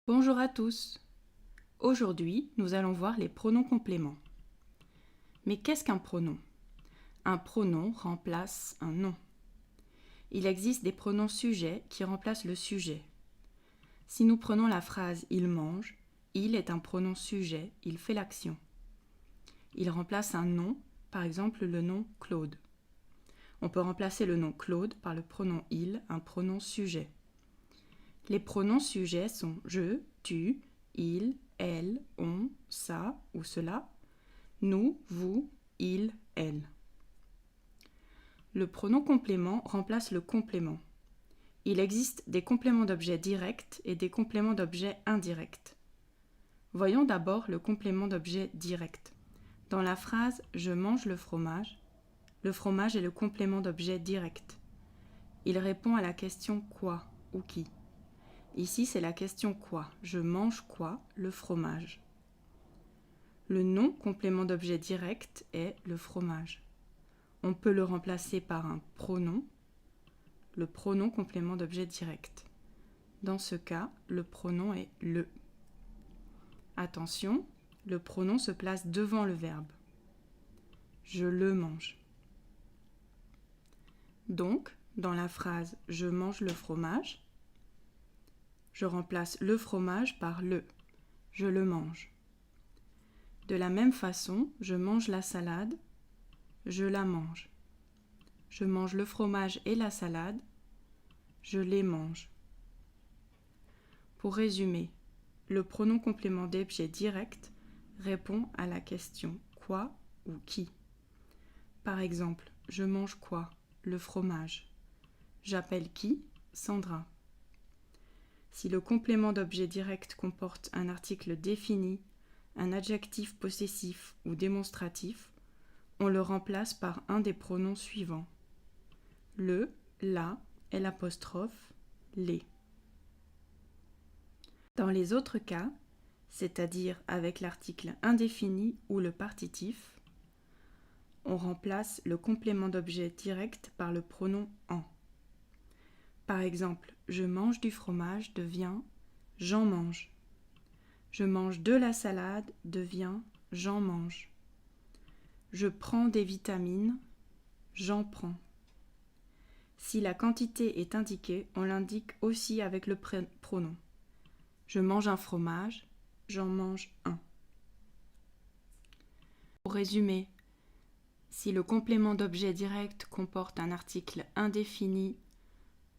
Bonjour à tous. Aujourd'hui, nous allons voir les pronoms compléments. Mais qu'est-ce qu'un pronom? Un pronom remplace un nom. Il existe des pronoms sujets qui remplacent le sujet. Si nous prenons la phrase « il mange », il est un pronom sujet, il fait l'action. Il remplace un nom, par exemple le nom Claude. On peut remplacer le nom Claude par le pronom il, un pronom sujet. Les pronoms sujets sont je, tu, il, elle, on, ça ou cela, nous, vous, il, elle. Le pronom complément remplace le complément. Il existe des compléments d'objet directs et des compléments d'objet indirects. Voyons d'abord le complément d'objet direct. Dans la phrase « je mange le fromage », est le complément d'objet direct. Il répond à la question « quoi » ou « qui ». Ici, c'est la question « quoi ». Je mange quoi? Le fromage. Le nom complément d'objet direct est le fromage. On peut le remplacer par un pronom, le pronom complément d'objet direct. Dans ce cas, le pronom est le. Attention, le pronom se place devant le verbe. Je le mange. Donc, dans la phrase « je mange le fromage », je remplace le fromage par le. Je le mange. De la même façon, je mange la salade, je la mange. Je mange le fromage et la salade, je les mange. Pour résumer, le pronom complément d'objet direct répond à la question quoi ou qui. Par exemple, je mange quoi? Le fromage. J'appelle qui? Sandra. Si le complément d'objet direct comporte un article défini, un adjectif possessif ou démonstratif, on le remplace par un des pronoms suivants. Le, la, l'apostrophe, les. Dans les autres cas, c'est-à-dire avec l'article indéfini ou le partitif, on remplace le complément d'objet direct par le pronom en. Par exemple, je mange du fromage devient j'en mange. Je mange de la salade devient j'en mange. Je prends des vitamines, j'en prends. Si la quantité est indiquée, on l'indique aussi avec le pronom. Je mange un fromage, j'en mange un. Pour résumer, si le complément d'objet direct comporte un article indéfini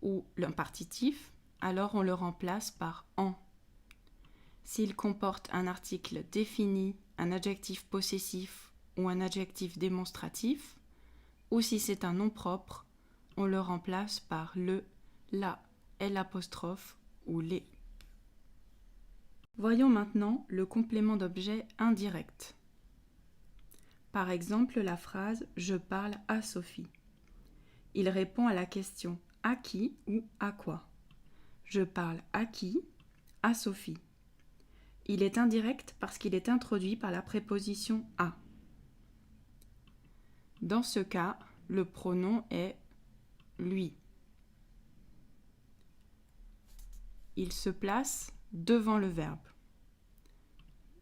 ou un partitif, alors on le remplace par en. S'il comporte un article défini, un adjectif possessif ou un adjectif démonstratif, ou si c'est un nom propre, on le remplace par le, la, l'apostrophe ou les. Voyons maintenant le complément d'objet indirect. Par exemple, la phrase « Je parle à Sophie ». Il répond à la question « à qui » ou « à quoi ». Je parle à qui? À Sophie. Il est indirect parce qu'il est introduit par la préposition « à ». Dans ce cas, le pronom est « lui ». Il se place devant le verbe.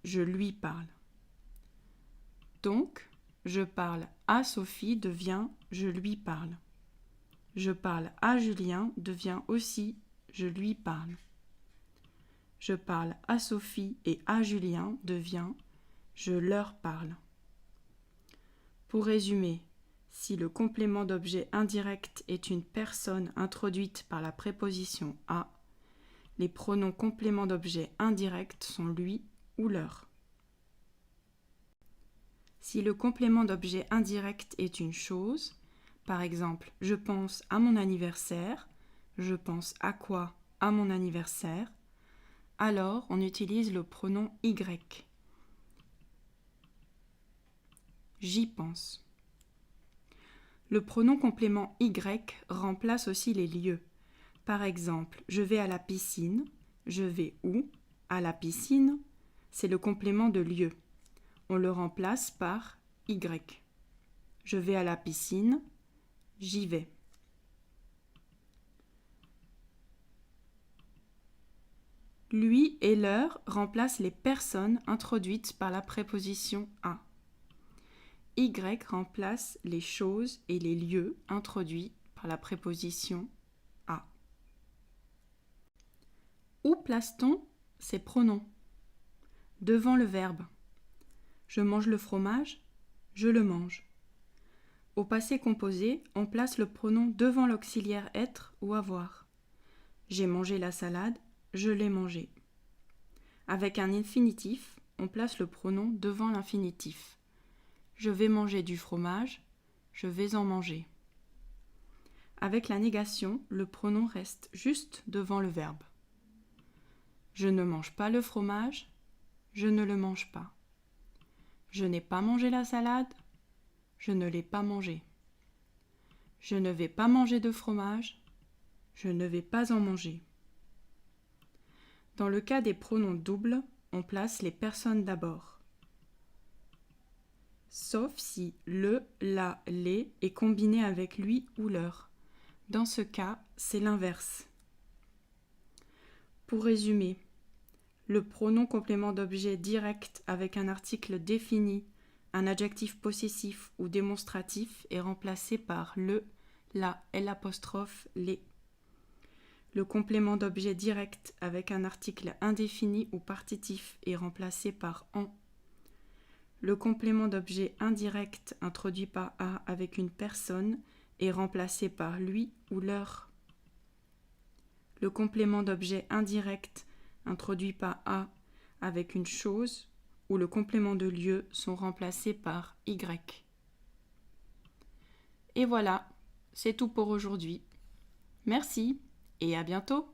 Je lui parle. Donc, je parle à Sophie devient je lui parle. Je parle à Julien devient aussi je lui parle. Je parle à Sophie et à Julien devient je leur parle. Pour résumer, si le complément d'objet indirect est une personne introduite par la préposition à, les pronoms compléments d'objet indirect sont lui ou leur. Si le complément d'objet indirect est une chose, par exemple, je pense à mon anniversaire, je pense à quoi à mon anniversaire, alors on utilise le pronom Y. J'y pense. Le pronom complément Y remplace aussi les lieux. Par exemple, je vais à la piscine, je vais où? À la piscine, c'est le complément de lieu. On le remplace par Y. Je vais à la piscine, j'y vais. Lui et leur remplacent les personnes introduites par la préposition à. Y remplace les choses et les lieux introduits par la préposition à. Où place-t-on ces pronoms? Devant le verbe. Je mange le fromage, je le mange. Au passé composé, on place le pronom devant l'auxiliaire être ou avoir. J'ai mangé la salade, je l'ai mangé. Avec un infinitif, on place le pronom devant l'infinitif. Je vais manger du fromage, je vais en manger. Avec la négation, le pronom reste juste devant le verbe. Je ne mange pas le fromage, je ne le mange pas. Je n'ai pas mangé la salade, je ne l'ai pas mangée. Je ne vais pas manger de fromage, je ne vais pas en manger. Dans le cas des pronoms doubles, on place les personnes d'abord. Sauf si le, la, les est combiné avec lui ou leur. Dans ce cas, c'est l'inverse. Pour résumer, le pronom complément d'objet direct avec un article défini, un adjectif possessif ou démonstratif est remplacé par le, la, l'apostrophe, les. Le complément d'objet direct avec un article indéfini ou partitif est remplacé par en. Le complément d'objet indirect introduit par a avec une personne est remplacé par lui ou leur. Le complément d'objet indirect introduit par a avec une chose ou le complément de lieu sont remplacés par y. Et voilà, c'est tout pour aujourd'hui. Merci et à bientôt.